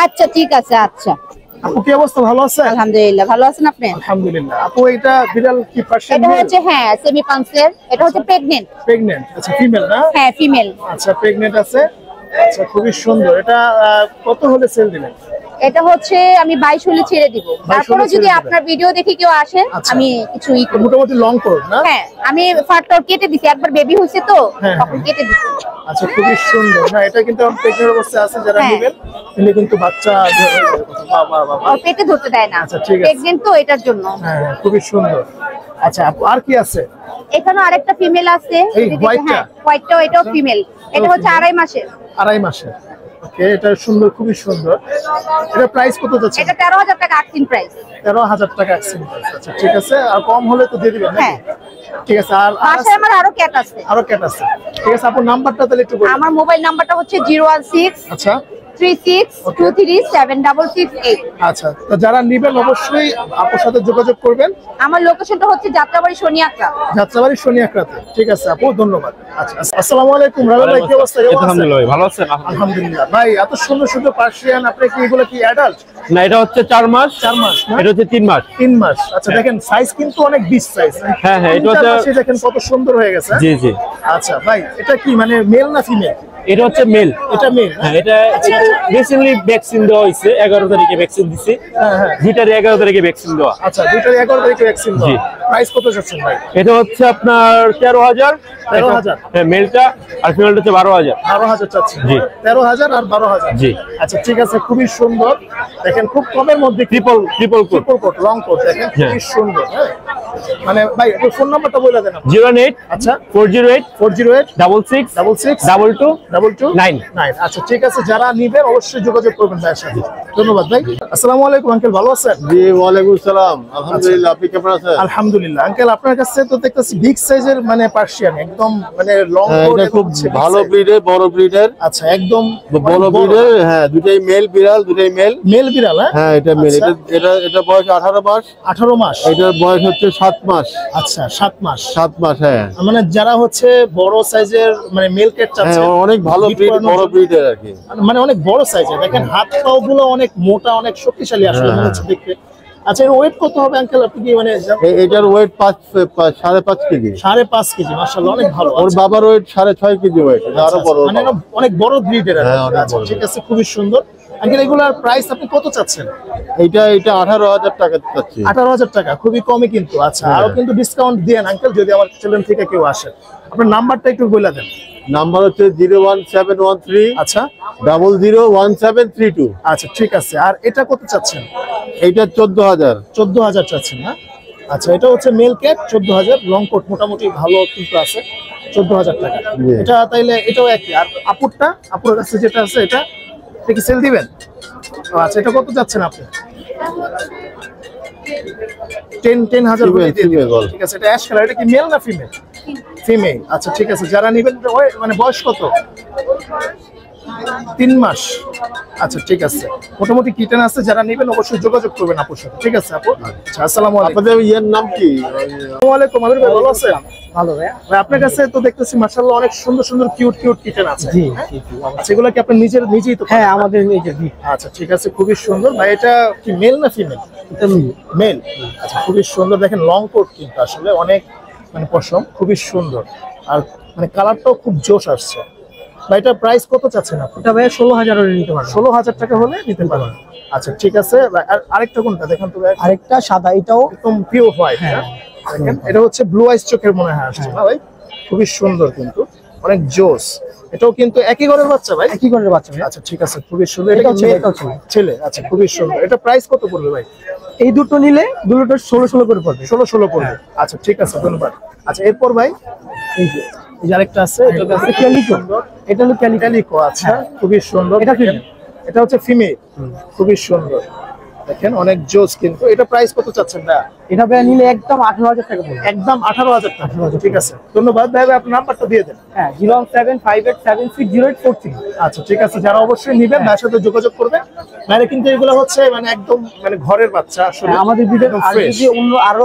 আচ্ছা ঠিক আছে। আচ্ছা আপু কি অবস্থা, ভালো আছেন? আলহামদুলিল্লাহ, ভালো আছেন আপনি? আলহামদুলিল্লাহ। আপু এটা বিড়াল কি পার্সিয়ান? এটা হচ্ছে হ্যাঁ সেমি পাঞ্চের, এটা হচ্ছে প্রেগন্যান্ট। প্রেগন্যান্ট, আচ্ছা ফিমেল না? হ্যাঁ ফিমেল। আচ্ছা প্রেগন্যান্ট আছে। আচ্ছা খুবই সুন্দর। এটা কত হলে সেল দিবেন? এটা হচ্ছে আমি 22 হলে ছেড়ে দিব। তারপরে যদি আপনার ভিডিও দেখে কেউ আসে আমি কিছু মোটামুটি লং কোট না? হ্যাঁ আমি ফাটটা কেটে দিছি, একবার বেবি হইছে তো তখন কেটে দিছি। আচ্ছা খুবই সুন্দর। না এটা কিন্তু প্রেগন্যান্ট অবস্থায় আছে, যারা নেবেন তিনি কিন্তু বাচ্চা বাবা বাবা আর পেটে ধরতে দেয় না। আচ্ছা ঠিক আছে, প্রেগন্যান্ট তো এটার জন্য। হ্যাঁ খুবই সুন্দর। আচ্ছা আপু আর কি আছে? এখানে আরেকটা ফিমেল আছে, এই হোয়াইটটা? হোয়াইটটাও এটাও ফিমেল। এটা হচ্ছে 2.5 মাসের। 2.5 মাসের। ওকে এটা সুন্দর, খুবই সুন্দর। এটা প্রাইস কত যাচ্ছে? এটা 13,000 টাকা আস্কিং প্রাইস। 13,000 টাকা আস্কিং প্রাইস। আচ্ছা ঠিক আছে, আর কম হলে তো দিয়ে দিবেন নাকি? ঠিক আছে। আর পাশে আমার আরো ক্যাট আছে। আরো ক্যাট আছে। ঠিক আছে আপু নাম্বারটা তাহলে একটু বলুন। আমার মোবাইল নাম্বারটা হচ্ছে 016 আচ্ছা 36237668। আচ্ছা তো যারা নেবেন অবশ্যই আপুর সাথে যোগাযোগ করবেন। আমার লোকেশনটা হচ্ছে যাত্রাবাড়ি শনিয়াকড়া। যাত্রাবাড়ি শনিয়াকড়াতে। ঠিক আছে আপু, ধন্যবাদ। আচ্ছা আসসালামু আলাইকুম রাবেল ভাই, কি অবস্থা? আলহামদুলিল্লাহ ভাই, ভালো আছেন? আলহামদুলিল্লাহ। ভাই এত সুন্দর সুন্দর পার্সিয়ান, আপনি কি এগুলো কি অ্যাডাল্ট? না এটা হচ্ছে 4 মাস। 4 মাস না? এটা হচ্ছে 3 মাস। 3 মাস। আচ্ছা দেখেন সাইজ কিন্তু অনেক বিগ সাইজ। হ্যাঁ হ্যাঁ এটা হচ্ছে দেখেন কত সুন্দর হয়ে গেছে। জি জি। আচ্ছা ভাই এটা কি মানে মেল না ফিমেল? এটা হচ্ছে মেল। এটা মেল। হ্যাঁ এটা রিসেন্টলি ভ্যাকসিন দেওয়া হয়েছে, 11 তারিখে ভ্যাকসিন দিছি। হ্যাঁ হ্যাঁ দুইটার 11 তারিখে ভ্যাকসিন দেওয়া। আচ্ছা দুইটার 11 তারিখে ভ্যাকসিন দাও। জি। প্রাইস কত যাচ্ছে ভাই? এটা হচ্ছে আপনার 13,000। 13,000 হ্যাঁ মেলটা, আর ফিমেলটা হচ্ছে 12,000। 12,000 চাচ্ছি। জি। 13,000 আর 12,000। জি। আচ্ছা ঠিক আছে, খুবই সুন্দর। দেখেন খুব কমের মধ্যে ট্রিপল কোট। লং কোট দেখেন খুবই সুন্দর। হ্যাঁ মানে ভাই একটু ফোন নাম্বারটা বলে দেন। 08 আচ্ছা 408 408 66 66 22 22 9। আচ্ছা ঠিক আছে, যারা নিবেন অবশ্যই যোগাযোগ করবেন ভাইয়ের সাথে। ধন্যবাদ ভাই। আসসালামু আলাইকুম আঙ্কেল, ভালো আছেন? জি ওয়ালাইকুম সালাম, আলহামদুলিল্লাহ। আপনি কেমন আছেন? আলহামদুলিল্লাহ। আঙ্কেল আপনার কাছে তো দেখতেছি বিগ সাইজের মানে পার্সিয়ান, একদম মানে লং কোট, এটা খুব ভালো ব্রিডের, বড় ব্রিডের। আচ্ছা একদম বড় ব্রিডের। হ্যাঁ দুটাই মেল বিড়াল, দুটাই মেল। মেল বিড়াল? হ্যাঁ এটা মেল। এটা বয়স 18 মাস। 18 মাস। এটার বয়স হচ্ছে 7 মাস। আচ্ছা 7 মাস। 7 মাস হ্যাঁ। মানে যারা হচ্ছে বড় সাইজের মানে মেল ক্যাট চাচ্ছে, হ্যাঁ অনেক ভালো ব্রিড, বড় ব্রিডের আর কি। মানে অনেক বড় সাইজের। দেখেন হাত পাও গুলো অনেক মোটা, অনেক শক্তিশালী আসলে মনে হচ্ছে দেখতে। আচ্ছা এর ওয়েট কত হবে আঙ্কেল আপনি কি মানে? এটার ওয়েট 5.5 কেজি। 5.5 কেজি, মাশাআল্লাহ অনেক ভালো। ওর বাবার ওয়েট 6.5 কেজি ওয়েট। আরো বড়, মানে অনেক বড় ব্রিডের। আচ্ছা ঠিক আছে, খুবই সুন্দর। আঙ্কেল এগুলার প্রাইস আপনি কত চাচ্ছেন? এটা 18,000 টাকা চাচ্ছি। 18,000 টাকা, খুবই কমই কিন্তু। আচ্ছা আরো কিন্তু ডিসকাউন্ট দেন আঙ্কেল যদি আমার চ্যানেল থেকে কেউ আসে। আপনার নাম্বারটা একটু বলে দেন। নাম্বার হচ্ছে 01713 আচ্ছা 001732। আচ্ছা ঠিক আছে। আর এটা কত চাচ্ছেন? এইটা 14,000। 14,000 চাচ্ছেন না? আচ্ছা এটা হচ্ছে মেল ক্যাট 14,000, লং কোট মোটামুটি ভালো কিন্তু আছে। 14,000 টাকা এটা। তাইলে এটাও একই। আর আপুরটা, আপুর কাছে যেটা আছে এটা কি সেল দিবেন? আচ্ছা এটা কত যাচ্ছেন আপনি? 10,000 করে দিয়ে দিবেন। ঠিক আছে। এটা অ্যাশ কালার। এটা কি মেল না ফিমেল? ফিমেল। আচ্ছা ঠিক আছে, যারা নেবেন মানে বয়স কত? 3 মাস। আচ্ছা ঠিক আছে, মোটামুটি কিটেন আছে, যারা নেবেন অবশ্যই যোগাযোগ করবেন আপুর সাথে। ঠিক আছে আপু। আচ্ছা আসসালামু আলাইকুম। আপনাদের ইয়ের নাম কি? আসসালামু আলাইকুম আমির ভাই, ভালো আছেন? ভালো ভাই। আপনার কাছে তো দেখতেছি মাশাআল্লাহ অনেক সুন্দর সুন্দর কিউট কিটেন আছে। জি। আচ্ছা এগুলো কি আপনি নিজেই তো? হ্যাঁ আমাদের নিজের। আচ্ছা ঠিক আছে, খুবই সুন্দর ভাই। এটা কি মেল না ফিমেল? এটা মেল। আচ্ছা খুবই সুন্দর। দেখেন লং কোট কিন্তু আসলে অনেক মানে পশম, খুবই সুন্দর। আর মানে কালারটাও খুব জোশ আসছে। ভাই এটা প্রাইস কত চাচ্ছেন আপনি? এটা ভাই 16,000 হলে নিতে পারবেন। 16,000 টাকা হলে নিতে পারবেন। আচ্ছা ঠিক আছে। আর আরেকটা কোনটা দেখেন তো ভাই? আরেকটা সাদা, এটাও একদম পিওর হোয়াইট। দেখেন এটা হচ্ছে ব্লু আইস চোখের মনে হয় আসছে না ভাই? খুবই সুন্দর কিন্তু, অনেক জোস। এটাও কিন্তু একই ঘরের বাচ্চা ভাই? একই ঘরের বাচ্চা। আচ্ছা ঠিক আছে, খুবই সুন্দর। এটা ছেলে। আচ্ছা খুবই সুন্দর। এটা প্রাইস কত পড়বে ভাই? এই দুটো নিলে দুটোর 16 করে পড়বে। 16 পড়বে। আচ্ছা ঠিক আছে, ধন্যবাদ। আচ্ছা এরপর ভাই এই যে আরেকটা আছে, এটা হচ্ছে ক্যালিকো। এটা হলো ক্যালিকো। আচ্ছা খুবই সুন্দর। এটা হচ্ছে ফিমেল, খুবই সুন্দর। দেখেন অনেক জোস কিন্তু। এটা প্রাইস কত চাচ্ছেন? না এটা ভাই নিলে একদম 18,000 টাকা পড়বে। একদম 18,000 টাকা। ঠিক আছে, ধন্যবাদ ভাই। ভাই আপনার নাম্বারটা দিয়ে দেন। হ্যাঁ 01758760843। আচ্ছা ঠিক আছে, যারা অবশ্যই নিবেন ভাইয়ের সাথে যোগাযোগ করবেন। ভাইরা কিন্তু এগুলো হচ্ছে মানে একদম মানে ঘরের বাচ্চা আসলে। আমাদের ভিডিও একদম আর fresh। যদি অন্য আরো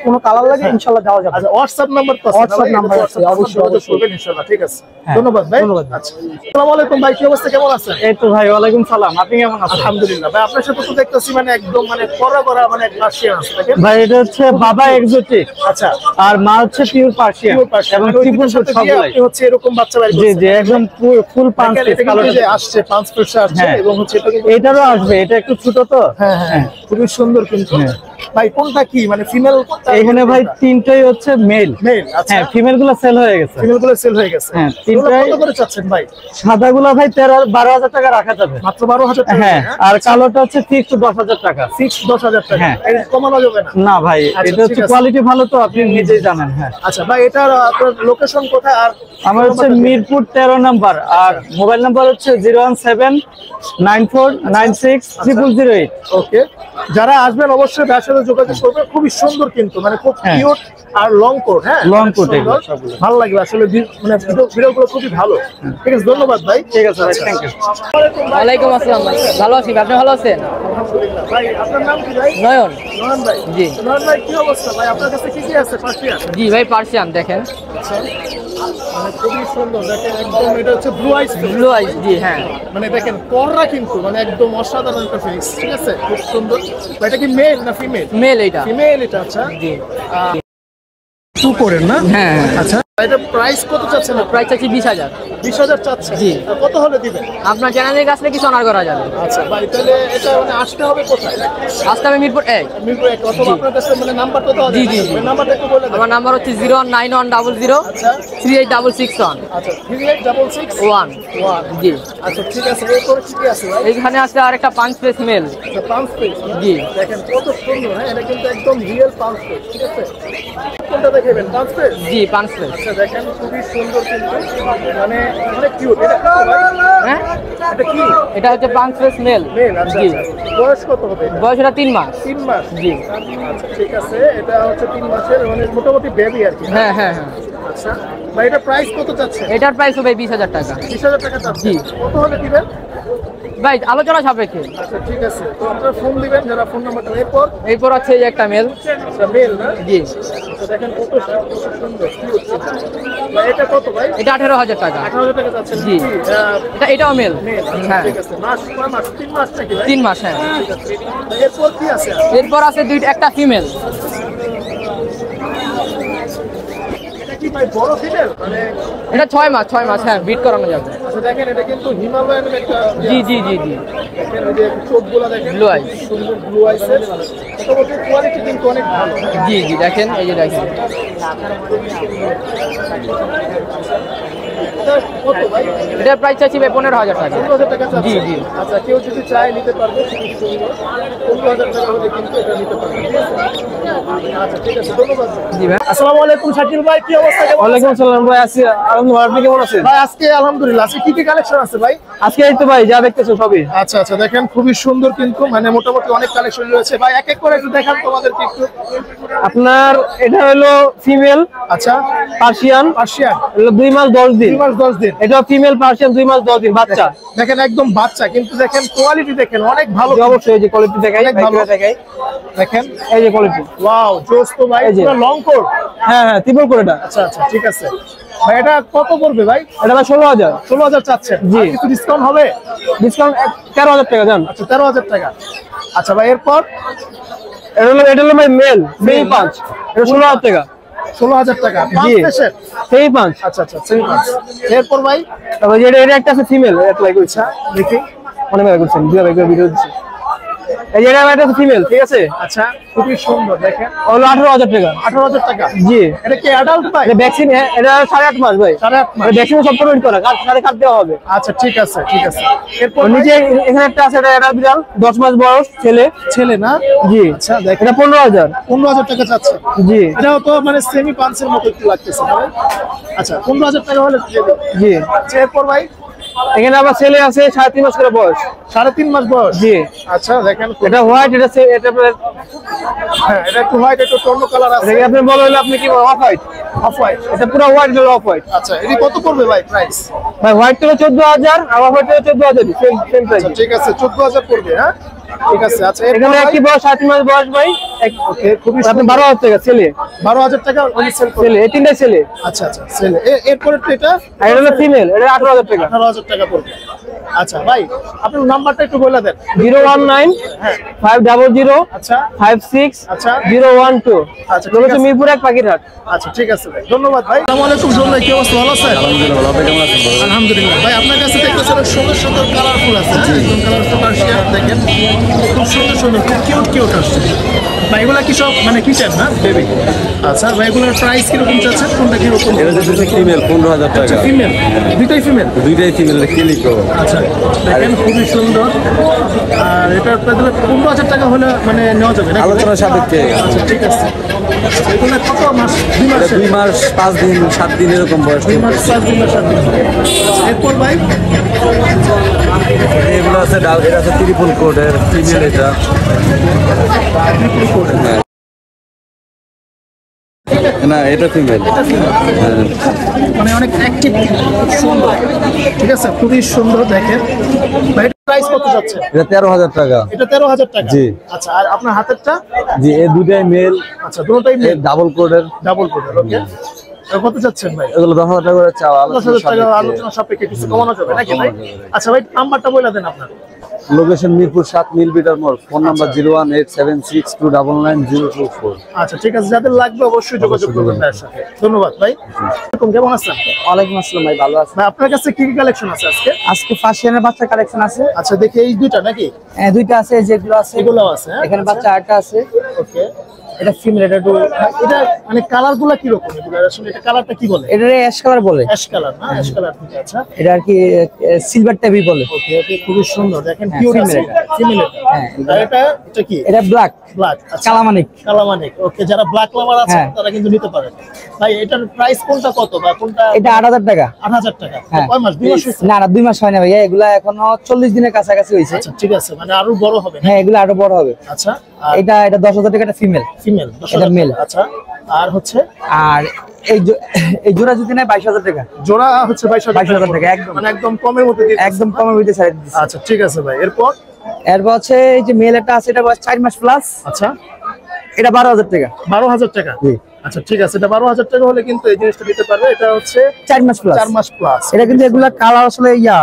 কোনো কালার লাগে ইনশাআল্লাহ দেওয়া যাবে। আচ্ছা হোয়াটসঅ্যাপ নাম্বার তো আছে? WhatsApp নাম্বার আছে, অবশ্যই, যোগাযোগ অবশ্যই। করবেন ইনশাআল্লাহ। ঠিক আছে, হ্যাঁ, ধন্যবাদ ভাই। ধন্যবাদ। আচ্ছা, আসসালামু আলাইকুম ভাই, কি অবস্থা, কেমন আছেন? এই তো ভাই, ওয়ালাইকুম সালাম। আপনি কেমন আছেন? আলহামদুলিল্লাহ ভাই, আপনার সাথে তো দেখতেছি মানে একদম মানে করা মানে পার্সিয়ান আছে দেখেন। ভাই এটা হচ্ছে বাবা এক্সোটিক আচ্ছা, আর মা হচ্ছে পিওর পার্সিয়ান পিওর পার্সিয়ান এবং মানে ওই ট্রিপল দুটোর সাথে কোট দিয়ে সবগুলাই। আপনি হচ্ছে এরকম বাচ্চা বাড়ি জি জি, একদম ফুল পাঁচ এটা পিস কিন্তু কালার। যে আসছে পাঁচ পিসে আসছে হ্যাঁ। এবং হচ্ছে এটা কিন্তু এটারও আসবে, এটা একটু ছোট তো। হ্যাঁ হ্যাঁ খুবই সুন্দর কিন্তু। ভাই কোনটা কি মানে ফিমেল? এখানে ভাই তিনটাই হচ্ছে মেল। মেল। আচ্ছা, হ্যাঁ, ফিমেল গুলো সেল হয়ে গেছে। ফিমেল গুলো সেল হয়ে গেছে। হ্যাঁ, এগুলো তিনটাই। কত করে চাচ্ছেন ভাই? সাদা গুলা ভাই 12,000 টাকা রাখা যাবে। মাত্র 12,000 টাকা। হ্যাঁ, আর কালোটা হচ্ছে ফিক্সড 10,000 টাকা। ফিক্স 10,000 টাকা। হ্যাঁ। এটা কমানো যাবে না? না ভাই, আচ্ছা, এটা হচ্ছে ঠিক আছে। কোয়ালিটি ভালো তো, আপনি নিজেই জানেন। হ্যাঁ, আচ্ছা ভাই, এটার আপনার লোকেশন কোথায়? আর আমার হচ্ছে মিরপুর 13 নাম্বার, আর মোবাইল নাম্বার হচ্ছে 01794960008। ওকে, যারা আসবেন অবশ্যই তার সাথে যোগাযোগ করবে। খুবই সুন্দর কিন্তু মানে খুব হ্যাঁ। কিউট আর লং কোট। হ্যাঁ, Long অনেক coat সুন্দর। এগুলো সবগুলো। ভালো লাগবে আসলে মানে ভিডিওগুলো খুবই ভালো। ঠিক আছে, ধন্যবাদ ভাই। ঠিক আছে ভাই, থ্যাংক ইউ। ওয়ালাইকুম আসসালাম ভাই, ভালো আছি ভাই, আপনি ভালো আছেন? আলহামদুলিল্লাহ ভাই, আপনার নাম কি ভাই? নয়ন। নয়ন ভাই। জি। নয়ন ভাই, কি অবস্থা ভাই? আপনার কাছে কি কি আছে? পার্সিয়ান। জি ভাই, পার্সিয়ান দেখেন, মানে খুবই সুন্দর দেখেন, একদম এটা হচ্ছে ব্লু আইস। ব্লু আইস। জি হ্যাঁ, মানে দেখেন পররা কিন্তু মানে একদম অসাধারণ একটা ফেস। ঠিক আছে, খুব সুন্দর। ভাই, এটা কি মেল না ফিমেল? মেল এইটা। ফিমেল এটা। আচ্ছা, জি টু করেন না? হ্যাঁ, আচ্ছা, এটা প্রাইস কত চাচ্ছেন? প্রাইস চাচ্ছি 20,000। 20,000 চাচ্ছে? জি। আর কত হলে দিবেন? আপনার চ্যানেলের কাছে কিছু অনার করা যাবে। আচ্ছা ভাই, তাহলে এটা মানে আসতে হবে কোথায়? আজকে আমি মিরপুর 1। মিরপুর এক, অথবা আপনার কাছে মানে নাম্বারটা তো আছে? জি, জি, জি। ওই নাম্বারটা একটু বলে দেন। আমার নাম্বার হচ্ছে 09100 আচ্ছা 38661। আচ্ছা, 3866 জি, আচ্ছা ঠিক আছে, এরপরে কি কি আছে ভাই? এইখানে আছে আর একটা 5 পিস মেল। আচ্ছা, পাঁচ পিস। জি। দেখেন কত সুন্দর। হ্যাঁ, এটা কিন্তু একদম রিয়েল পাঁচ পিস। ঠিক আছে, কোনটা দেখাবেন? পাঁচ পিস। জি 5 পিস। আচ্ছা দেখেন, খুবই সুন্দর কিন্তু মানে অনেক কিউট। এটা কি ভাই? হ্যাঁ, এটা কি? এটা হচ্ছে 5 পিস মেল। মেল। আচ্ছা জি। আচ্ছা। বয়স কত হবে এটা? বয়স এটা 3 মাস। 3 মাস। জি। আচ্ছা ঠিক আছে, এটা হচ্ছে 3 মাসের মানে মোটামুটি বেবি আর কি। হ্যাঁ হ্যাঁ হ্যাঁ, আচ্ছা ভাই, এটা প্রাইস কত চাচ্ছে? এটার প্রাইস হবে 20,000 টাকা। 20,000 টাকা চাচ্ছে? জি। কত হলে দিবেন? ভাই আলোচনা সাপেক্ষে। আচ্ছা ঠিক আছে, তো আপনারা ফোন দিবেন যারা ফোন নাম্বারটা। এরপর এরপর আছে এই যে একটা মেল। আচ্ছা, মেল না? জি, আচ্ছা দেখেন কত সুন্দর কিউট। ভাই এটা কত ভাই? এটা 18,000 টাকা। 18,000 টাকা চাচ্ছেন? জি। এটাও মেল। মেল। হ্যাঁ, ঠিক আছে, মাস কয় মাস? 3 মাস নাকি ভাই? 3 মাস। হ্যাঁ, ঠিক আছে। এরপর কি আছে? এরপর আছে একটা ফিমেল। এটা কি ভাই বড় ফিমেল মানে? এটা 6 মাস। হ্যাঁ, বিট করানো যাবে। আচ্ছা দেখেন, এটা কিন্তু হিমালয়ানের একটা জি জি জি জি, দেখেন, ওই যে চোখগুলো দেখেন, Blue eyes। সুন্দর ব্লু আইসের। মোটামুটি কোয়ালিটি কিন্তু অনেক ভালো। জি জি, দেখেন এই যে দেখেন, এটা কত ভাই? এটার প্রাইস চাচ্ছি ভাই 15,000 টাকা। 15,000 টাকা চাচ্ছে? জি, জি। আচ্ছা, কেউ যদি চায় নিতে পারবে, খুবই সুন্দর। 15,000 টাকা হলে কিন্তু এটা নিতে পারবে। ঠিক আছে? আচ্ছা ঠিক আছে, ধন্যবাদ। জি ভাই। আসসালামু আলাইকুম শাকিল ভাই, কি অবস্থা? কেমন আছেন? ওয়ালাইকুম আসসালাম ভাই, আছি আলহামদুলিল্লাহ। আপনি কেমন আছেন? ভাই আজকে আলহামদুলিল্লাহ। আজকে কি কি কালেকশন আছে ভাই? আজকে এই তো ভাই যা দেখতেছো সবই। আচ্ছা আচ্ছা, দেখেন খুবই সুন্দর কিন্তু মানে মোটামুটি অনেক কালেকশন রয়েছে ভাই। এক এক করে একটু দেখান তোমাদেরকে একটু। আপনার এটা হলো ফিমেল আচ্ছা, পার্সিয়ান, পার্সিয়ান। হলো 2 মাস 10 দিন। 2 মাস 10 দিন। এটা ফিমেল পার্সিয়ান 2 মাস 10 দিন বাচ্চা। দেখেন একদম বাচ্চা, কিন্তু দেখেন কোয়ালিটি দেখেন অনেক ভালো। জি, অবশ্যই এই যে কোয়ালিটি দেখাই, অনেক ভালো। দেখাই। দেখেন, এই যে কোয়ালিটি। ওয়াও, জোস তো ভাই, এই যে। পুরো লং কোট। হ্যাঁ হ্যাঁ, ত্রিপল করে এটা। আচ্ছা আচ্ছা ঠিক আছে ভাই, এটা কত পড়বে ভাই? এটা ভাই 16,000। 16,000 চাচ্ছেন? জি। আর কিছু ডিসকাউন্ট হবে? ডিসকাউন্ট 13,000 টাকা জান। আচ্ছা, 13,000 টাকা। আচ্ছা ভাই, এরপর এটা হলো ভাই মেল, সেই 5। এটা 16,000 টাকা। 16,000 টাকা। জি। সেই 5। আচ্ছা আচ্ছা, সেম প্রাইস। এরপর ভাই তারপর এটা একটা আছে ফিমেল, অ্যাপ্লাই করছে। দেখি। অনেক ভাই করছেন, দুই ভাই করে ভিডিও দিচ্ছে। এই যে এটা একটা ফিমেল, ঠিক আছে? আচ্ছা, খুবই সুন্দর। দেখেন হলো 18,000 টাকা। 18,000 টাকা। জি। এটা কি অ্যাডাল্ট ভাই? এটা ভ্যাকসিন, এটা 8.5 মাস ভাই। 8.5 মাস। ভ্যাকসিন সব কমপ্লিট করা, সাথে কাট দেওয়া হবে। আচ্ছা ঠিক আছে ঠিক আছে। এরপর ওর নিচে এখানে একটা আছে, এটা বিড়াল 10 মাস বয়স, ছেলে। ছেলে না? জি। আচ্ছা দেখেন, এটা 15,000। 15,000 টাকা চাচ্ছে। জি এটাও তো মানে সেমি পাঞ্চের মতো একটু লাগতেছে না ভাই? আচ্ছা, 15,000 টাকা হলে দিয়ে দিন। জি। আচ্ছা, এরপর ভাই এখানে আবার ছেলে আছে 3.5 মাস করে বয়স। 3.5 মাস বয়স। জি। আচ্ছা দেখেন এটা হোয়াইট, এটা হ্যাঁ এটা একটু হোয়াইট একটু টর্ন কালার আছে। এটা আপনি বলেন আপনি কি অফ হোয়াইট? Off white. এটা পুরো হোয়াইট হলো অফ হোয়াইট। আচ্ছা এটি কত পড়বে ভাই প্রাইস? ভাই হোয়াইট থেকে 14000 আর অফ হোয়াইট থেকে 14000 সেম প্রাইস। আচ্ছা ঠিক আছে 14000 পড়বে। হ্যাঁ ঠিক আছে। আচ্ছা এখানে একই বয়স 3.5 মাস বয়স ভাই। ওকে খুবই আপনি 12000 টাকা ছেলে। 12000 টাকা উনি সেল করে। ছেলে এই তিনটা ছেলে। আচ্ছা আচ্ছা সেল। এরপরে এটা আর এটা হলো ফিমেল, এটা 18000 টাকা। 18000 টাকা পড়বে। আচ্ছা ভাই আপনার নাম্বারটা একটু বলে দেন। 019 হ্যাঁ 500 আচ্ছা 56 আচ্ছা 012। আচ্ছা, ঠিক লোকেশন আছে। মিরপুর 1 পাখিরহাট। আচ্ছা ঠিক আছে ভাই ধন্যবাদ ভাই। আসসালামু আলাইকুম জোন ভাই কি অবস্থা ভালো আছেন? আলহামদুলিল্লাহ ভাই আপনার কাছে দেখতেছি অনেক সুন্দর সুন্দর কালারফুল আছে। হ্যাঁ একদম কালারফুল পার্সিয়ান দেখেন খুব সুন্দর সুন্দর খুব কিউট কিউট আসছে ভাই। এগুলা কি সব মানে কিচেন না বেবি? আচ্ছা ভাই এগুলোর প্রাইস কিরকম চাচ্ছেন? কোনটা কিরকম? এটা হচ্ছে ফিমেল 15000 টাকা। ফিমেল দুইটাই ফিমেল? দুইটাই ফিমেল ক্লিনিকো। আচ্ছা দেখেন খুবই সুন্দর। আর এটা প্রায় 15000 টাকা হলে মানে নেওয়া যাবে না? আলোচনা সাপেক্ষে। আচ্ছা ঠিক আছে। এগুলো কত মাস? 2 মাস? 2 মাস 5 দিন 7 দিন এরকম বয়স। 2 মাস 7 দিন বা 7 দিন। এরপর ভাই এগুলো আছে এটা আছে ট্রিপল কোডের ফিমেল এটা। হ্যাঁ। না এটা ফিমেল। মানে অনেক অ্যাক্টিভ সুন্দর। ঠিক আছে খুবই সুন্দর দেখেন ভাই। প্রাইস কত যাচ্ছে? এটা 13000 টাকা। এটা 13000 টাকা। জি। আচ্ছা আর আপনার হাতেরটা? জি এই দুটাই মেল। আচ্ছা দুটোটাই মেল ডাবল কোডের। Double code. ওকে কত যাচ্ছেন ভাই? এগুলো 10000 টাকা করে চাওয়া। 10000 টাকা আলোচনা সাপেক্ষে কিছু কমানো যাবে নাকি ভাই? আচ্ছা ভাই নাম্বারটা বলে দেন আপনার। লোকেশন মিরপুর 7 মিলবিটার মোড়। Phone number 01876299024। আচ্ছা ঠিক আছে যাদের লাগবে অবশ্যই যোগাযোগ করবেন ভাইয়ের সাথে। ধন্যবাদ ভাই। কেমন আছেন? ওয়ালাইকুম আসসালাম ভাই, ভালো আছেন? ভাই আপনার কাছে কি কি কালেকশন আছে আজকে? আজকে পার্সিয়ানের বাচ্চা কালেকশন আছে। আচ্ছা দেখি এই দুইটা নাকি? হ্যাঁ দুইটা আছে, যেগুলো আছে এগুলো আছে। হ্যাঁ এখানে বাচ্চা আটটা আছে। ওকে এটা ফিমেল, এটা একটু এটা মানে কালার গুলা কি রকম? এগুলো আসলে এটা কালারটা কি বলে? এটা অ্যাশ কালার বলে। অ্যাশ কালার না? অ্যাশ কালার ঠিক আছে। এটা আর কি সিলভার টাইপই বলে। ওকে ওকে খুবই সুন্দর দেখেন হ্যাঁ, কিউট female আছে। এটা। ফিমেল এটা। হ্যাঁ, আর এটা কি? এটা ব্ল্যাক ব্ল্যাক। আচ্ছা কালামানিক। কালামানিক। ওকে যারা ব্ল্যাক লাভার আছে হ্যাঁ। তারা কিন্তু নিতে পারেন। ভাই এটার প্রাইস কোনটা কত বা কোনটা? এটা 8000 টাকা। 8000 টাকা। হ্যাঁ। কয় মাস? 2 মাস হইছে? না না 2 মাস হয় না ভাইয়া, এগুলা এখনো 40 দিনের কাছাকাছি হয়েছে। আচ্ছা ঠিক আছে মানে আরো বড় হবে না? হ্যাঁ এগুলা আরো বড় হবে। আচ্ছা আর এটা 10000 টাকা, এটা ফিমেল। ফিমেল এটা male। আচ্ছা আর হচ্ছে আর এই জোড়া যদি নেয় 22000 টাকা। জোড়া হচ্ছে 22000 টাকা, একদম। মানে একদম কমের মধ্যে দিয়ে একদম কমের মধ্যে সাইড দিচ্ছি। আচ্ছা ঠিক আছে ভাই। এরপর এরপর হচ্ছে এই যে মেল একটা আছে, এটা বয়স 4 মাস প্লাস। আচ্ছা এটা 12000 টাকা। 12000 টাকা। জি। আচ্ছা ঠিক আছে এটা 12000 টাকা হলে কিন্তু এই জিনিসটা দিতে পারবে। এটা হচ্ছে 4 মাস প্লাস। 4 মাস প্লাস। এটা কিন্তু এগুলা কালার আসলে ইয়া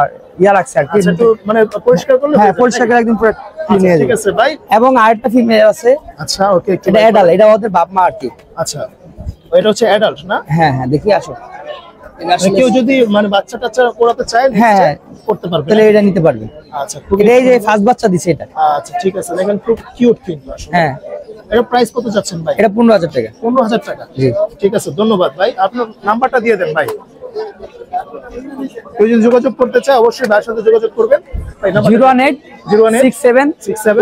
লাগছে আর কি। আচ্ছা একটু মানে পরিষ্কার করলে হ্যাঁ হয়ে যাবে পরিষ্কার করে একদম পুরো ক্লিন নাকি? হয়ে ঠিক যাবে। আছে ভাই। এবং আরেকটা ফিমেল আছে, আচ্ছা ওকে এটা অ্যাডাল্ট, এটা ওদের বাপ মা আর কি। আচ্ছা এটা হচ্ছে অ্যাডাল্ট না? হ্যাঁ হ্যাঁ দেখি আসো। মানে কেউ যদি মানে বাচ্চা টাচ্চা পড়াতে চায় হ্যাঁ, নিশ্চয়ই করতে পারবে। তাহলে এটা নিতে পারবে। আচ্ছা খুব এটা এই যে ফার্স্ট বাচ্চা দিছে এটা। আচ্ছা ঠিক আছে দেখেন খুব কিউট কিন্তু আসলে। হ্যাঁ এটা প্রাইস কত যাচ্ছেন ভাই? এটা 15000 টাকা। 15000 টাকা। জি। ঠিক আছে ধন্যবাদ ভাই। আপনার নাম্বারটা দিয়ে দেন ভাই। কেউ যদি যোগাযোগ করতে চায় অবশ্যই ভাইয়ের সাথে যোগাযোগ করবেন। ভাই নাম্বারটা 018 67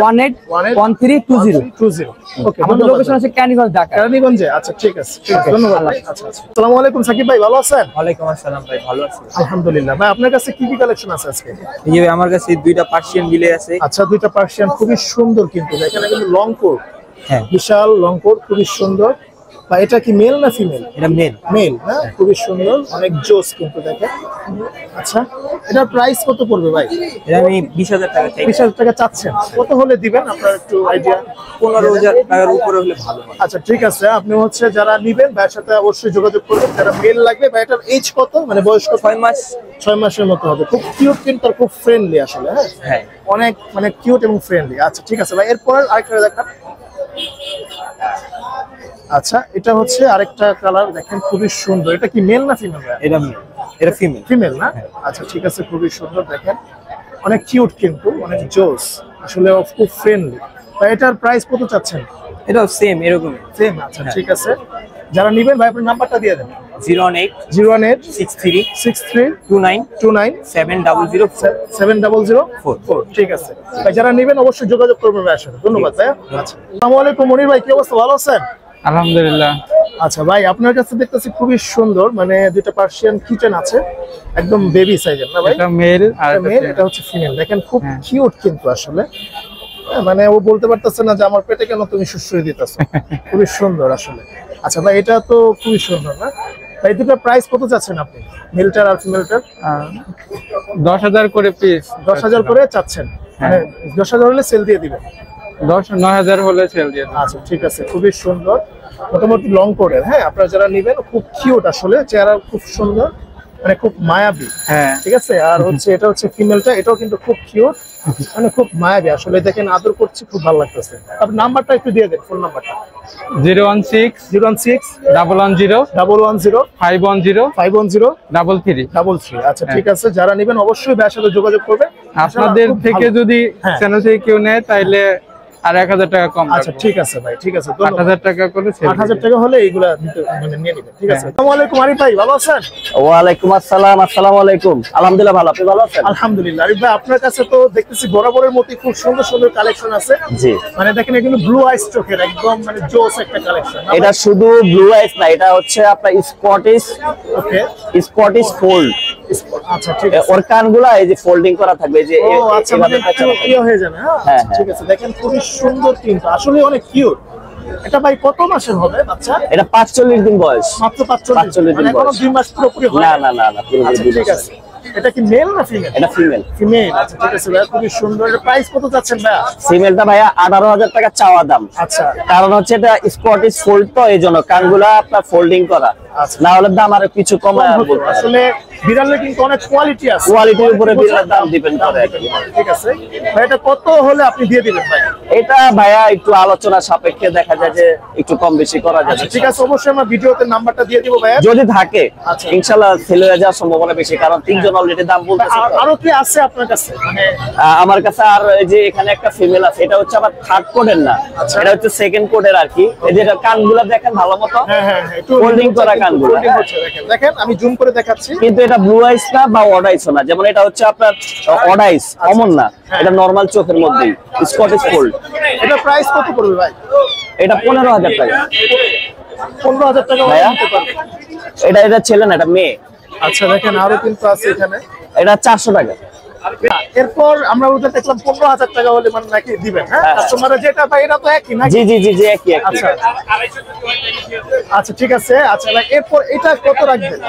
18 1320। 20। ওকে আমাদের ধন্যবাদ লোকেশন ভাই। আছে ক্যানিগঞ্জ, ঢাকা। কেরানীগঞ্জে। আচ্ছা ঠিক আছে ঠিক আছে Okay, ধন্যবাদ আল্লাহ ভাই। আচ্ছা আচ্ছা আসসালামু আলাইকুম সাকিব ভাই ভালো আছেন? ওয়ালাইকুম আসসালাম ভাই, ভালো আছি। আলহামদুলিল্লাহ ভাই আপনার কাছে কি কি কালেকশন আছে আজকে? এই যে আমার কাছে দুইটা পার্সিয়ান বিলে আছে। আচ্ছা দুইটা পার্সিয়ান খুবই সুন্দর কিন্তু এখানে কিন্তু লং কোট। হ্যাঁ বিশাল লং কোট খুবই সুন্দর। বা এটা কি মেল না ফিমেল? এটা মেল। মেল না? খুবই সুন্দর অনেক জোস কিন্তু দেখেন। আচ্ছা এটার প্রাইস কত পড়বে ভাই? এটা আমি 20000 টাকা চাই। 20000 টাকা চাচ্ছেন, কত হলে দিবেন আপনার একটু আইডিয়া? 15000 টাকার উপরে হলে ভালো হয়। আচ্ছা ঠিক আছে আপনি হচ্ছে যারা নিবেন ভাইয়ের সাথে অবশ্যই যোগাযোগ করবেন। যারা মেল লাগবে বা এটার এজ কত মানে বয়স কত? 6 মাস। 6 মাসের মতো হবে। খুব কিউট কিন্তু আর খুব ফ্রেন্ডলি আসলে। হ্যাঁ হ্যাঁ অনেক মানে কিউট এবং ফ্রেন্ডলি। আচ্ছা ঠিক আছে ভাই এরপর আরেকটা দেখান। আচ্ছা এটা হচ্ছে আরেকটা কালার দেখেন খুবই সুন্দর। এটা কি মেল না ফিমেল? এটা মেল, এটা ফিমেল। ফিমেল না? আচ্ছা ঠিক আছে খুবই সুন্দর দেখেন অনেক কিউট কিন্তু অনেক জোস আসলে খুব ফ্রেন্ডলি। এটার প্রাইস কত চাচ্ছেন? এটা সেম এরকম। সেম। আচ্ছা ঠিক আছে যারা নিবেন ভাই আপনার নাম্বারটা দিয়ে দেন। 018 018 63 63 29 29 7004। 7004। ঠিক আছে ভাই যারা নিবেন অবশ্যই যোগাযোগ করবেন ভাইয়ের সাথে। ধন্যবাদ ভাই। আচ্ছা আসসালামু আলাইকুম মনির ভাই কি অবস্থা ভালো আছেন? আলহামদুলিল্লাহ। আচ্ছা ভাই, আপনার কাছে দেখতেছি খুবই সুন্দর, মানে দুইটা পার্সিয়ান কিচেন আছে, একদম বেবি সাইজের না ভাই? এটা মেল আর এটা মেল, এটা হচ্ছে ফিমেল। দেখেন খুব কিউট কিন্তু আসলে, মানে ও বলতে পারতেছে না যে আমার পেটে কেন তুমি সুশ্রয় দিতেছো। খুবই সুন্দর আসলে। আচ্ছা ভাই, এটা তো খুবই সুন্দর না ভাই? দুটো প্রাইস কত চাচ্ছেন আপনি, মেলটার আর ফিমেলটার? 10,000 করে পিস। 10,000 করে চাচ্ছেন, মানে 10,000 হলে সেল দিয়ে দিবেন? 9,000 হলে সেল দিয়ে দেব। আচ্ছা ঠিক আছে, খুবই সুন্দর, মোটামুটি লং কোডের। হ্যাঁ, আপনারা যারা নেবেন, খুব কিউট আসলে, চেহারা খুব সুন্দর, মানে খুব মায়াবী। হ্যাঁ ঠিক আছে। আর হচ্ছে এটা হচ্ছে ফিমেলটা, এটাও কিন্তু খুব কিউট, মানে খুব মায়াবী আসলে। দেখেন আদর করছি, খুব ভালো লাগতেছে। আপনার নাম্বারটা একটু দিয়ে দেন, ফোন নাম্বারটা। 016 016 110 110 510 510 33। 33। আচ্ছা ঠিক আছে, যারা নেবেন অবশ্যই ভাইয়ের সাথে যোগাযোগ করবে। আপনাদের খুব থেকে ভালো। যদি হ্যাঁ। চ্যানেল থেকে কেউ নেয় তাইলে আর 1,000 টাকা কম আচ্ছা রাখবো। ঠিক আছে ভাই, ঠিক আছে, ধন্যবাদ। 8,000 টাকা করে sale 8,000 দিয়ে টাকা হলে এইগুলা মানে নিয়ে নেবেন। ঠিক আছে। আসসালামু আলাইকুম আরিফ ভাই, ভালো আছেন? ওয়ালাইকুম আসসালাম। আসসালামু আলাইকুম। আলহামদুলিল্লাহ ভালো, আপনি ভালো আছেন? আলহামদুলিল্লাহ। আরিফ ভাই, আপনার কাছে তো দেখতেছি বরাবরের মতোই খুব সুন্দর সুন্দর কালেকশন আছে। জি, মানে দেখেন এগুলো ব্লু আইস চোখের, একদম মানে জোস একটা কালেকশন। এটা শুধু ব্লু আইস না, এটা হচ্ছে আপনার ওকে, স্কটিশ ফোল্ড। আচ্ছা ঠিক আছে। ওর কানগুলা এই যে ফোল্ডিং করা থাকবে, এই যে ও আচ্ছা, মানে একটু ইয়ে হয়ে যাবে। হ্যাঁ হ্যাঁ, ঠিক আছে। দেখেন খুবই সুন্দর, কিন্তু আসলে অনেক কিউট। এটা ভাই কত মাসের হবে বাচ্চা? এটা 45 দিন বয়স। মাত্র 45 দিন মানে এখনো বয়স। 2 মাস পুরোপুরি হয় না না না না, পুরোপুরি আচ্ছা 2 ঠিক মাস। আছে। এটা কি মেল না ফিমেল? এটা ফিমেল। ফিমেল। আচ্ছা ঠিক আছে ভাই, খুবই সুন্দর। এর প্রাইস কত যাচ্ছেন ভাইয়া? ফিমেলটা ভাইয়া 18,000 টাকা চাওয়া দাম। আচ্ছা কারণ হচ্ছে এটা স্কটিশ ফোল্ড, তো এই জন্য কানগুলা আপনার ফোল্ডিং করা, আচ্ছা। না হলে দাম আরো কিছু কমে হতো। আসলে বিড়ালের কিন্তু অনেক কোয়ালিটি আছে, কোয়ালিটির উপরে বিড়ালের দাম ডিপেন্ড করে আর কি। ঠিক আছে ভাই, এটা কত হলে আপনি দিয়ে দিবেন ভাই? এটা ভাইয়া একটু আলোচনা সাপেক্ষে দেখা যায় যে একটু কম বেশি করা যাবে। আচ্ছা ঠিক আছে, অবশ্যই আমরা ভিডিওতে নাম্বারটা দিয়ে দিব ভাইয়া। যদি থাকে আচ্ছা। ইনশাআল্লাহ সেল হয়ে যাওয়ার সম্ভাবনা বেশি, কারণ তিনজন অলরেডি দাম বলতেছে। আরো কি আছে আপনার কাছে? মানে আমার কাছে আর এই যে এখানে একটা ফিমেল আছে, এটা হচ্ছে আবার থার্ড কোডের না, আচ্ছা। এটা হচ্ছে সেকেন্ড কোডের আর কি। এই যে কানগুলা দেখেন ভালো মতো, হ্যাঁ হ্যাঁ হ্যাঁ, একটু ফোল্ডিং করা কানগুলো। folding হচ্ছে, দেখেন দেখেন আমি জুম করে দেখাচ্ছি। কিন্তু এটা ব্লু আইস না বা অড আইসও না, যেমন এটা হচ্ছে আপনার অড আইস, অমন না, এটা নরমাল চোখের মধ্যেই স্কটিশ ফোল্ড। এটা প্রাইস কত পড়বে ভাই? এটা 15,000 টাকা। 15,000 টাকা ভাইয়া? নিতে পারবে। এটা ছেলে না, এটা মেয়ে। আচ্ছা দেখেন আরো কিন্তু আছে এখানে। এটা 400 টাকা। এরপর আমরা ওটা দেখলাম 15,000 টাকা হলে মানে নাকি দিবেন। হ্যাঁ, হ্যাঁ। কাস্টমাররা যেটা পায় এটা তো একই নাকি? জি জি জি জি, একই একই। আচ্ছা আচ্ছা ঠিক আছে। আচ্ছা এরপর এটা কত রাখবেন?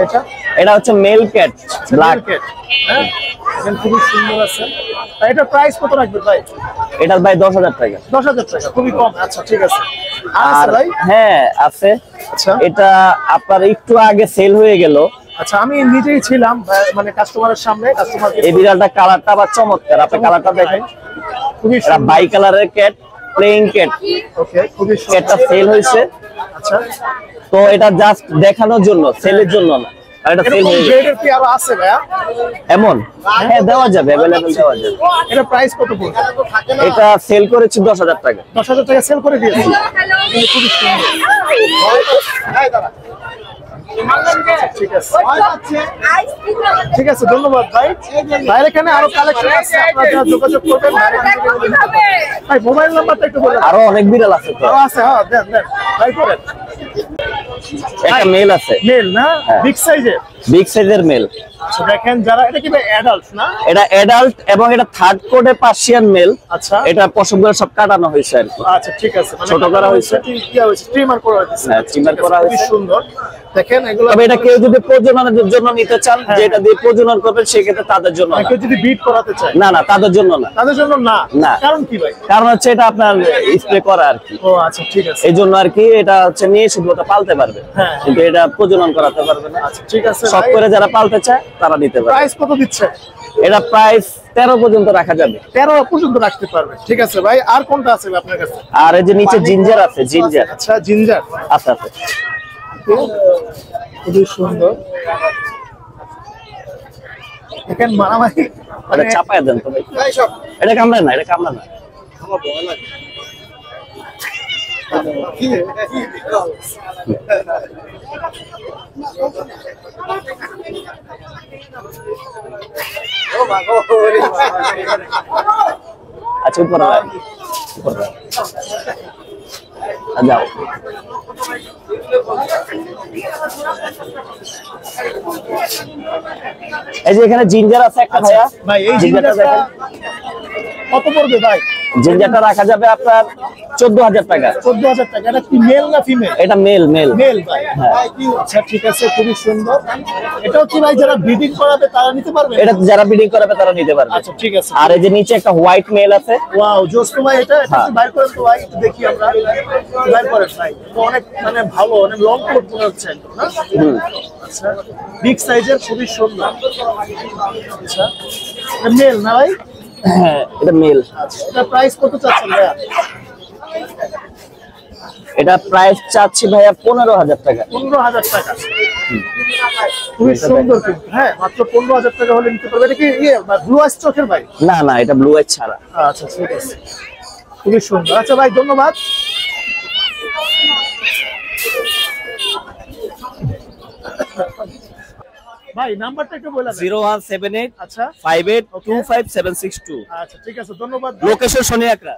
এটা এটা হচ্ছে মেল ক্যাট ব্ল্যাক। মার্কেট, হ্যাঁ দেখেন খুবই সুন্দর আছে। এটা প্রাইস কত রাখবেন ভাই? এটার ভাই 10,000 টাকা। 10,000 টাকা, খুবই কম। আচ্ছা ঠিক আছে। আর আর আছে ভাই? হ্যাঁ আছে। আচ্ছা এটা আপনার একটু আগে সেল হয়ে গেল। আচ্ছা, আমি নিজেই ছিলাম মানে কাস্টমারের সামনে, কাস্টমার এই বিড়ালটা কালারটা আবার চমৎকার, আপনি কালারটা দেখেন। খুবই এটা বাই কালারের ক্যাট, প্লেইং ক্যাট। ওকে, খুবই ক্যাটটা সেল হয়েছে, আচ্ছা তো এটা জাস্ট দেখানোর জন্য, সেলের জন্য না। আর এটা সেল এরকম হয়ে গেছে। গ্রেডের কি আরো আছে ভাইয়া? এমন হ্যাঁ দেওয়া যাবে, अवेलेबल দেওয়া যাবে। এটা প্রাইস কত পড়বে? এটা সেল করেছি 10,000 টাকা। 10,000 টাকা সেল করে দিয়েছি। খুবই সুন্দর। এই দাঁড়া। ঠিক আছে ঠিক আছে, ধন্যবাদ ভাই। ভাইয়ের এখানে আরো কালেকশন আছে, আপনারা যারা যোগাযোগ করবেন ভাইয়ের এখান থেকে নিতে পারেন। ভাই মোবাইল নাম্বারটা একটু বলেন। আরো অনেক বিড়াল আছে তো। আরো আছে, হ্যাঁ দেন দেন ভাই করেন। একটা মেল আছে, মেল না, বিগ সাইজের। বিগ সাইজের মেল। আচ্ছা দেখেন, যারা এটা কি ভাই অ্যাডাল্ট না? এটা অ্যাডাল্ট এবং এটা থার্ড কোডে পার্সিয়ান মেল। আচ্ছা এটা পশমগুলো সব কাটানো হয়েছে আর কি। আচ্ছা ঠিক আছে, মানে ছোট করা হয়েছে। ইয়া হয়েছে, ট্রিমার করা হয়েছে। হ্যাঁ, trimmer করা খুবই হয়েছে। সুন্দর। দেখেন এগুলো তবে এটা কেউ যদি প্রজননের জন্য নিতে চান, যে এটা দিয়ে প্রজনন করবেন, সেক্ষেত্রে তাদের জন্য না। কেউ যদি বিট করাতে চায়, না না, তাদের জন্য না। তাদের জন্য না। না। কারণ কি ভাই? কারণ হচ্ছে এটা আপনার স্প্রে করা আর কি, ও আচ্ছা ঠিক আছে। এই জন্য আর কি। এটা হচ্ছে নিয়ে শুধুমাত্র পালতে পারবে, হ্যাঁ। কিন্তু এটা প্রজনন করাতে পারবে না। আচ্ছা ঠিক আছে শখ ভাই। করে যারা পালতে চায় তারা নিতে পারবে। প্রাইস কত দিচ্ছে? এটা প্রাইস 13 পর্যন্ত রাখা যাবে। 13 পর্যন্ত রাখতে পারবে। ঠিক আছে ভাই, আর কোনটা আছে ভাই আপনার কাছে? আর এই যে নিচে জিঞ্জার আছে, জিঞ্জার আচ্ছা জিঞ্জার আছে আছে। খুবই সুন্দর। দেখেন মারামারি এটা চাপায় দেন তো ভাই। এটা কামড়ায় না, এটা কামড়ায় না। আচ্ছা উপরে রাখ, উপরে রাখ। যাও। এই যে এখানে জিঞ্জার আছে একটা ভাইয়া, ভাই এই জিঞ্জারটা জিনিসটা দেখেন। কত পড়বে ভাই? জিঞ্জারটা রাখা যাবে আপনার 14,000 টাকা। 14,000 টাকা। এটা কি মেল না ফিমেল? এটা মেল মেল। মেল ভাই। আচ্ছা ঠিক আছে, খুবই সুন্দর। এটাও কি ভাই যারা ব্রিডিং করাবে তারা নিতে পারবে? এটা যারা ব্রিডিং করাবে তারা নিতে পারবে। আচ্ছা ঠিক আছে। আর এই যে নিচে একটা হোয়াইট মেল আছে। ওয়াও জোস তো ভাই, এটা একটু বাইর করেন তো ভাই, একটু দেখি আমরা। বাইর করেন ভাই। তো অনেক মানে ভালো, অনেক লং কোট মনে হচ্ছে একদম না? আচ্ছা বিগ সাইজের, খুবই সুন্দর। আচ্ছা মেল না ভাই? হ্যাঁ এটা মেল। আচ্ছা এটা প্রাইস কত চাচ্ছেন ভাইয়া? এটা প্রাইস চাচ্ছি ভাইয়া 15,000 টাকা। 15,000 টাকা। খুবই সুন্দর কিন্তু। হ্যাঁ মাত্র 15,000 টাকা হলে নিতে পারবে। এটা কি ব্লু আইস চোখের ভাই? না না, এটা ব্লু আইজ ছাড়া। আচ্ছা ঠিক আছে, খুবই সুন্দর। আচ্ছা ভাই ধন্যবাদ। ভাই নাম্বারটা একটু বলে দেন। 0178 আচ্ছা 58255762। আচ্ছা ঠিক আছে, ধন্যবাদ। লোকেশন শনি একরা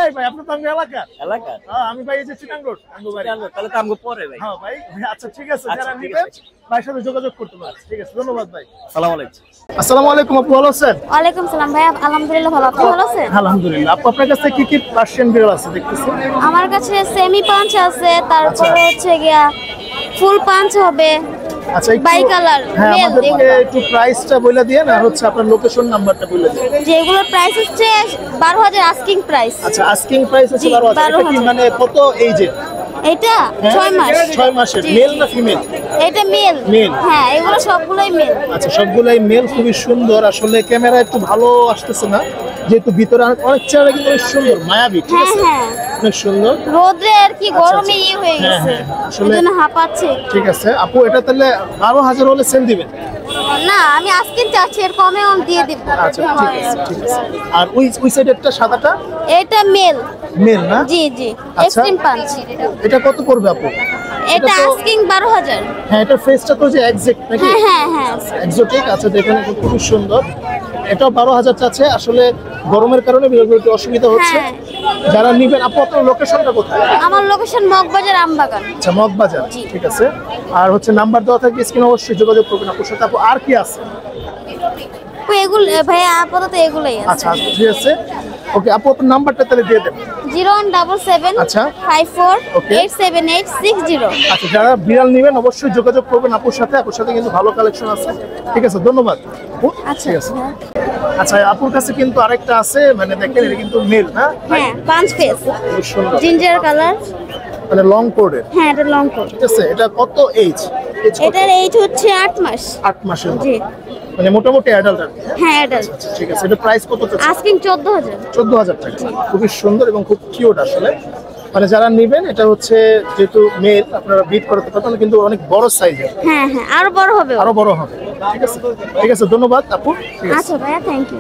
এই ভাই আপনি তো আমার এলাকার। এলাকা। হ্যাঁ আমি ভাই এই যে চিটাং রোড আঙ্গু বাড়ি। তাহলে তো আমগো পরে ভাই। হ্যাঁ ভাই। আচ্ছা ঠিক আছে, আচ্ছা, যারা ঠিক নেবেন আছে। ভাইয়ের সাথে যোগাযোগ করতে পারেন। ঠিক আছে, ধন্যবাদ ভাই। আসসালামু আলাইকুম। আসসালামু আলাইকুম আপু, ভালো আছেন? ওয়ালাইকুম সালাম ভাই, আলহামদুলিল্লাহ ভালো, আপনি ভালো আছেন? আলহামদুলিল্লাহ। আপু আপনার কাছে কি কি পার্সিয়ান বিড়াল আছে দেখতেছি? আমার কাছে সেমি পাঞ্চ আছে, তারপরে হচ্ছে গিয়া ফুল পাঞ্চ হবে, আচ্ছা একটু বাই কালার হ্যাঁ মেল আমাদেরকে এগুলো। একটু প্রাইসটা বলে দিয়ে না, হচ্ছে আপনার লোকেশন নাম্বারটা বলে দিন। যেগুলোর প্রাইস হচ্ছে 12,000 আস্কিং প্রাইস। আচ্ছা আস্কিং প্রাইস হচ্ছে জি, 12,000। এটা কি 12,000 মানে কত এইজের? এটা 6 মাস। 6 মাসের। জি, মেল জি। না ফিমেল? এটা মেল। মেল। হ্যাঁ এগুলো সবগুলোই মেল। আচ্ছা সবগুলাই মেল, খুবই সুন্দর। আসলে ক্যামেরা একটু ভালো আসতেছে না, যেহেতু ভিতরে অনেক চেহারা কিন্তু অনেক সুন্দর, মায়াবী। ঠিক হ্যাঁ আছে, হ্যাঁ অনেক সুন্দর। রোদে আর কি গরমে ইয়ে হয়ে হ্যাঁ, গেছে, হ্যাঁ, আসলে- এজন্য হাঁপাচ্ছে। ঠিক আছে আপু, এটা তাহলে 12,000 হলে সেল দিবেন? না আমি আস্কিং চাচ্ছি, এর কমে আমি দিয়ে দিব। আচ্ছা ঠিক আছে, ঠিক আছে। আর ওই সাইডেরটা সাদাটা এটা মেল। মেল না? জি জি, আচ্ছা। Extreme punch. এটা কত পড়বে আপু? এটা তো- আস্কিং 12,000। হ্যাঁ এটা ফেসটা তো যে এক্সাক্ট নাকি? হ্যাঁ হ্যাঁ হ্যাঁ এক্সোটিক। আচ্ছা দেখেন এটা খুবই সুন্দর। এটাও 12,000 চাচ্ছে। আসলে গরমের কারণে বিড়ালগুলো একটু অসুবিধা হচ্ছে। হ্যাঁ। যারা নিবেন আপু, আপনার লোকেশনটা কোথায়? আমার লোকেশন মগবাজার আমবাগান। আচ্ছা মগবাজার। জি। ঠিক আছে। আর হচ্ছে নাম্বার দেওয়া থাকবে স্ক্রিনে, অবশ্যই যোগাযোগ করবেন আপুর সাথে। আপু আর কি আছে? তো এগুলো ভাইয়া আপাতত এগুলোই আছে। আচ্ছা ঠিক আছে, ওকে আপু আপনার নাম্বারটা তাহলে দিয়ে দেন। 0177 আচ্ছা। 54 Okay. 87860। আচ্ছা যারা বিড়াল নিবেন অবশ্যই যোগাযোগ করবেন আপুর সাথে। আপুর সাথে কিন্তু ভালো কালেকশন আছে। ঠিক আছে, ধন্যবাদ আপু। আচ্ছা ঠিক আছে। হ্যাঁ। আচ্ছা আপুর কাছে কিন্তু আরেকটা আছে, মানে দেখেন এটা কিন্তু মেল না? হ্যাঁ পাঁচ ফেস, খুব সুন্দর, জিঞ্জার কালার। মানে লং কোডের। হ্যাঁ এটা লং কোট। ঠিক আছে, এটা কত এইজ? এটার এইজ হচ্ছে 8 মাস। 8 মাসের মতো। জি মানে মোটামুটি অ্যাডাল্ট আর কি। হ্যাঁ অ্যাডাল্ট। ঠিক আছে, এটা প্রাইস কত চাচ্ছেন? আস্কিং 14,000। 14,000 টাকা। খুবই সুন্দর এবং খুব কিউট আসলে। মানে যারা নেবেন, এটা হচ্ছে যেহেতু মেল, আপনারা বিট করতে পারবেন, কিন্তু অনেক বড় সাইজের, হ্যাঁ হ্যাঁ আরো বড় হবে ও। আরো বড় হবে। ঠিক আছে, ঠিক আছে, ধন্যবাদ আপু। ঠিক আছে। আচ্ছা ভাইয়া, থ্যাংক ইউ।